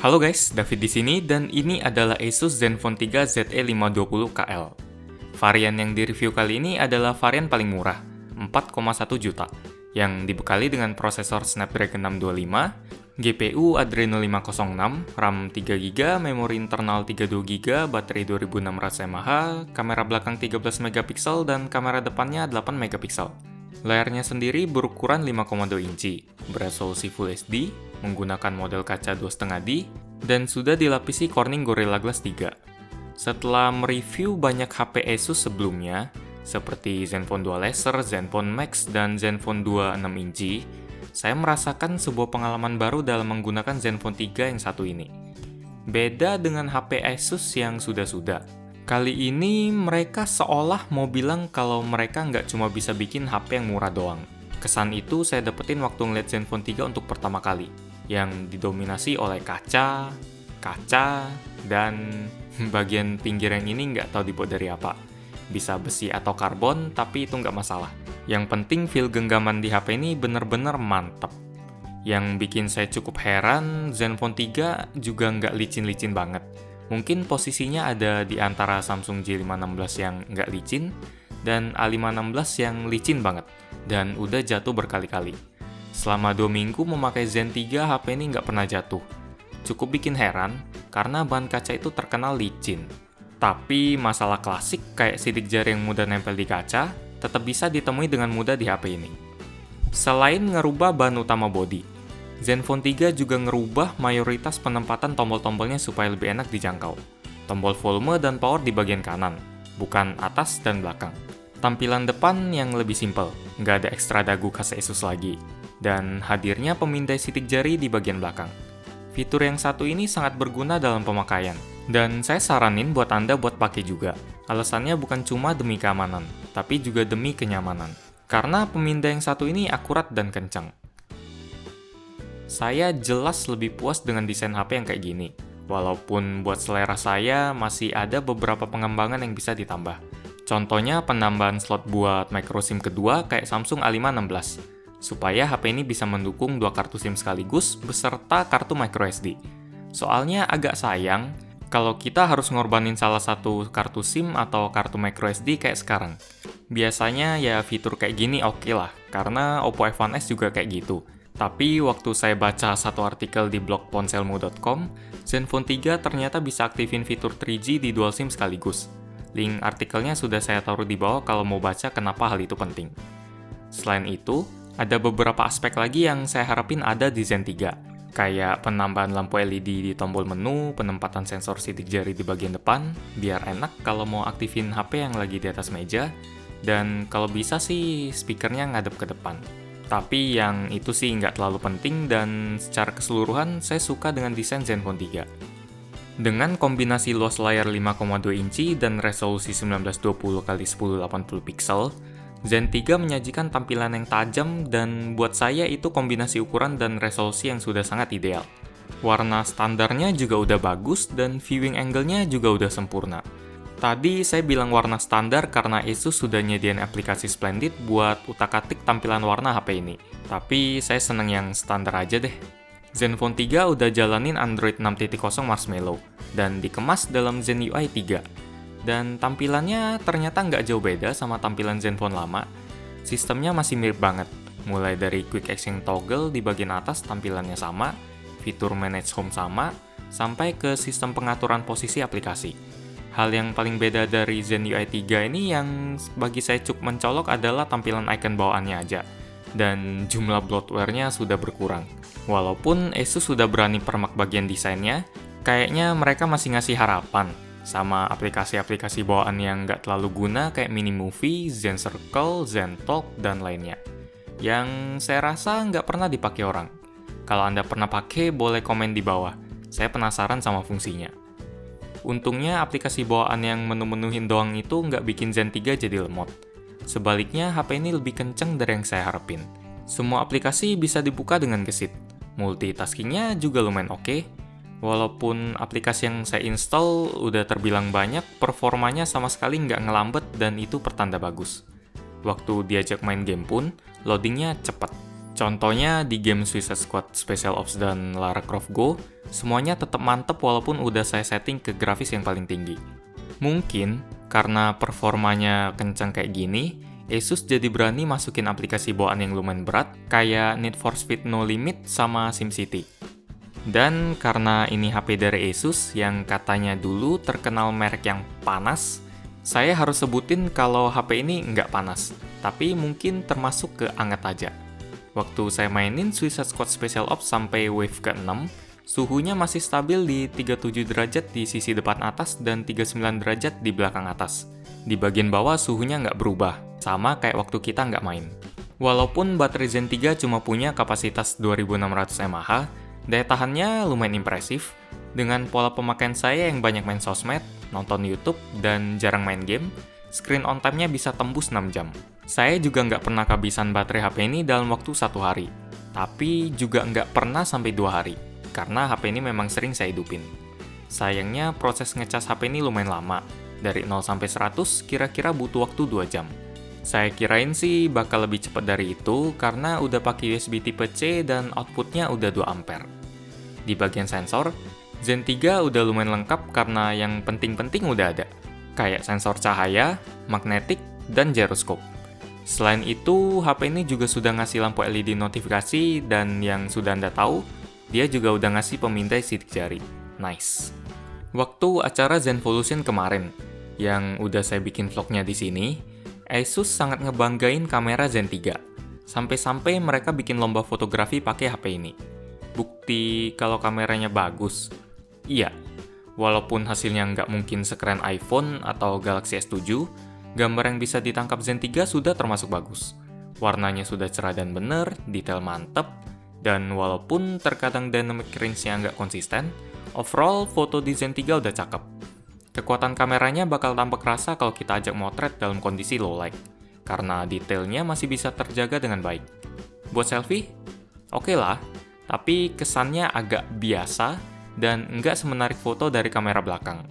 Halo guys, David di sini dan ini adalah Asus Zenfone 3 ZE520KL. Varian yang direview kali ini adalah varian paling murah, 4,1 juta, yang dibekali dengan prosesor Snapdragon 625, GPU Adreno 506, RAM 3GB, memori internal 32GB, baterai 2600 mAh, kamera belakang 13 megapiksel dan kamera depannya 8 megapiksel. Layarnya sendiri berukuran 5,2 inci, beresolusi Full HD, menggunakan model kaca 2,5D, dan sudah dilapisi Corning Gorilla Glass 3. Setelah mereview banyak HP Asus sebelumnya, seperti Zenfone 2 Laser, Zenfone Max, dan Zenfone 2 6 inci, saya merasakan sebuah pengalaman baru dalam menggunakan Zenfone 3 yang satu ini. Beda dengan HP Asus yang sudah-sudah. Kali ini mereka seolah mau bilang kalau mereka nggak cuma bisa bikin HP yang murah doang. Kesan itu saya dapetin waktu ngeliat Zenfone 3 untuk pertama kali, yang didominasi oleh kaca, dan bagian pinggir yang ini nggak tahu dibuat dari apa. Bisa besi atau karbon, tapi itu nggak masalah. Yang penting feel genggaman di HP ini bener-bener mantep. Yang bikin saya cukup heran, Zenfone 3 juga nggak licin-licin banget. Mungkin posisinya ada di antara Samsung J516 yang nggak licin, dan A516 yang licin banget, dan udah jatuh berkali-kali. Selama 2 minggu memakai Zen 3, HP ini nggak pernah jatuh. Cukup bikin heran, karena bahan kaca itu terkenal licin. Tapi masalah klasik kayak sidik jari yang mudah nempel di kaca, tetap bisa ditemui dengan mudah di HP ini. Selain ngerubah bahan utama bodi, Zenfone 3 juga ngerubah mayoritas penempatan tombol-tombolnya supaya lebih enak dijangkau. Tombol volume dan power di bagian kanan, bukan atas dan belakang. Tampilan depan yang lebih simpel, nggak ada ekstra dagu khas Asus lagi. Dan hadirnya pemindai sidik jari di bagian belakang. Fitur yang satu ini sangat berguna dalam pemakaian, dan saya saranin buat Anda buat pakai juga. Alasannya bukan cuma demi keamanan, tapi juga demi kenyamanan. Karena pemindai yang satu ini akurat dan kencang. Saya jelas lebih puas dengan desain HP yang kayak gini. Walaupun buat selera saya masih ada beberapa pengembangan yang bisa ditambah. Contohnya penambahan slot buat micro SIM kedua kayak Samsung A516, supaya HP ini bisa mendukung 2 kartu SIM sekaligus beserta kartu micro SD. Soalnya agak sayang kalau kita harus ngorbanin salah satu kartu SIM atau kartu micro SD kayak sekarang. Biasanya ya fitur kayak gini oke lah, karena Oppo F1s juga kayak gitu. Tapi waktu saya baca satu artikel di blog ponselmu.com, Zenfone 3 ternyata bisa aktifin fitur 3G di dual SIM sekaligus. Link artikelnya sudah saya taruh di bawah kalau mau baca kenapa hal itu penting. Selain itu, ada beberapa aspek lagi yang saya harapin ada di Zen 3, kayak penambahan lampu LED di tombol menu, penempatan sensor sidik jari di bagian depan, biar enak kalau mau aktifin HP yang lagi di atas meja, dan kalau bisa sih speakernya ngadep ke depan. Tapi yang itu sih nggak terlalu penting dan secara keseluruhan saya suka dengan desain Zenfone 3. Dengan kombinasi luas layar 5,2 inci dan resolusi 1920x1080 pixel, Zen 3 menyajikan tampilan yang tajam dan buat saya itu kombinasi ukuran dan resolusi yang sudah sangat ideal. Warna standarnya juga udah bagus dan viewing angle-nya juga udah sempurna. Tadi saya bilang warna standar karena Asus sudah nyediain aplikasi Splendid buat utak-atik tampilan warna HP ini. Tapi saya seneng yang standar aja deh. Zenfone 3 udah jalanin Android 6.0 Marshmallow dan dikemas dalam Zen UI 3. Dan tampilannya ternyata nggak jauh beda sama tampilan Zenfone lama. Sistemnya masih mirip banget. Mulai dari Quick Action Toggle di bagian atas tampilannya sama, fitur Manage Home sama, sampai ke sistem pengaturan posisi aplikasi. Hal yang paling beda dari Zen UI 3 ini yang bagi saya cukup mencolok adalah tampilan icon bawaannya aja. Dan jumlah bloatware-nya sudah berkurang. Walaupun Asus sudah berani permak bagian desainnya, kayaknya mereka masih ngasih harapan sama aplikasi-aplikasi bawaan yang nggak terlalu guna kayak Mini Movie, Zen Circle, Zen Talk, dan lainnya. Yang saya rasa nggak pernah dipakai orang. Kalau Anda pernah pakai, boleh komen di bawah. Saya penasaran sama fungsinya. Untungnya aplikasi bawaan yang menu-menuhin doang itu nggak bikin Zen 3 jadi lemot. Sebaliknya, HP ini lebih kenceng dari yang saya harapin. Semua aplikasi bisa dibuka dengan gesit. Multitaskingnya juga lumayan oke. Walaupun aplikasi yang saya install udah terbilang banyak, performanya sama sekali nggak ngelambet dan itu pertanda bagus. Waktu diajak main game pun, loadingnya cepat. Contohnya di game Suicide Squad Special Ops dan Lara Croft Go, semuanya tetap mantep walaupun udah saya setting ke grafis yang paling tinggi. Mungkin karena performanya kencang kayak gini, Asus jadi berani masukin aplikasi bawaan yang lumayan berat kayak Need for Speed No Limit sama SimCity. Dan karena ini HP dari Asus yang katanya dulu terkenal merek yang panas, saya harus sebutin kalau HP ini nggak panas, tapi mungkin termasuk ke anget aja. Waktu saya mainin Suicide Squad Special Ops sampai wave ke-6, suhunya masih stabil di 37 derajat di sisi depan atas dan 39 derajat di belakang atas. Di bagian bawah suhunya nggak berubah, sama kayak waktu kita nggak main. Walaupun baterai Zen 3 cuma punya kapasitas 2600 mAh, daya tahannya lumayan impresif. Dengan pola pemakaian saya yang banyak main sosmed, nonton YouTube, dan jarang main game, screen on time-nya bisa tembus 6 jam. Saya juga nggak pernah kehabisan baterai HP ini dalam waktu 1 hari. Tapi juga nggak pernah sampai 2 hari, karena HP ini memang sering saya hidupin. Sayangnya proses ngecas HP ini lumayan lama. Dari 0 sampai 100 kira-kira butuh waktu 2 jam. Saya kirain sih bakal lebih cepat dari itu karena udah pakai USB tipe C dan outputnya udah 2 ampere. Di bagian sensor, Zen 3 udah lumayan lengkap karena yang penting-penting udah ada, kayak sensor cahaya, magnetik, dan gyroscope. Selain itu, HP ini juga sudah ngasih lampu LED notifikasi dan yang sudah Anda tahu, dia juga udah ngasih pemindai sidik jari. Nice. Waktu acara Zenvolution kemarin, yang udah saya bikin vlognya di sini, Asus sangat ngebanggain kamera Zen 3. Sampai-sampai mereka bikin lomba fotografi pakai HP ini. Bukti kalau kameranya bagus. Iya, walaupun hasilnya nggak mungkin sekeren iPhone atau Galaxy S7, gambar yang bisa ditangkap Zen 3 sudah termasuk bagus. Warnanya sudah cerah dan bener, detail mantep, dan walaupun terkadang dynamic range-nya nggak konsisten, overall foto di Zen 3 udah cakep. Kekuatan kameranya bakal tampak kerasa kalau kita ajak motret dalam kondisi low light, karena detailnya masih bisa terjaga dengan baik. Buat selfie? Oke lah, tapi kesannya agak biasa dan nggak semenarik foto dari kamera belakang.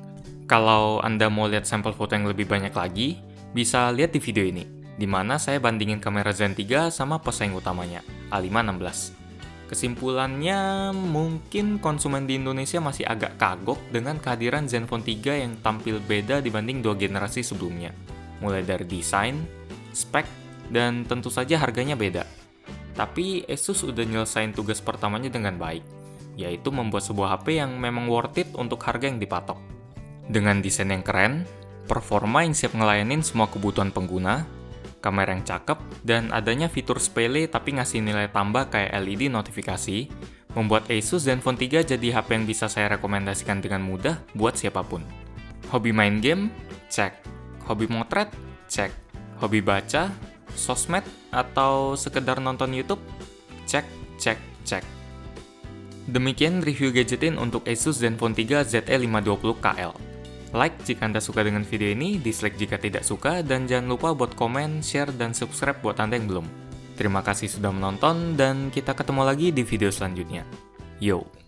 Kalau Anda mau lihat sampel foto yang lebih banyak lagi, bisa lihat di video ini, di mana saya bandingin kamera Zen 3 sama pesaing utamanya, A5-16. Kesimpulannya, mungkin konsumen di Indonesia masih agak kagok dengan kehadiran Zenfone 3 yang tampil beda dibanding 2 generasi sebelumnya. Mulai dari desain, spek, dan tentu saja harganya beda. Tapi Asus udah nyelesain tugas pertamanya dengan baik, yaitu membuat sebuah HP yang memang worth it untuk harga yang dipatok. Dengan desain yang keren, performa yang siap ngelayanin semua kebutuhan pengguna, kamera yang cakep, dan adanya fitur sepele tapi ngasih nilai tambah kayak LED notifikasi, membuat Asus Zenfone 3 jadi HP yang bisa saya rekomendasikan dengan mudah buat siapapun. Hobi main game? Cek. Hobi motret? Cek. Hobi baca? Sosmed? Atau sekedar nonton YouTube? Cek, cek, cek. Demikian review gadgetin untuk Asus Zenfone 3 ZE520KL. Like jika Anda suka dengan video ini, dislike jika tidak suka, dan jangan lupa buat komen, share, dan subscribe buat Anda yang belum. Terima kasih sudah menonton, dan kita ketemu lagi di video selanjutnya. Yo!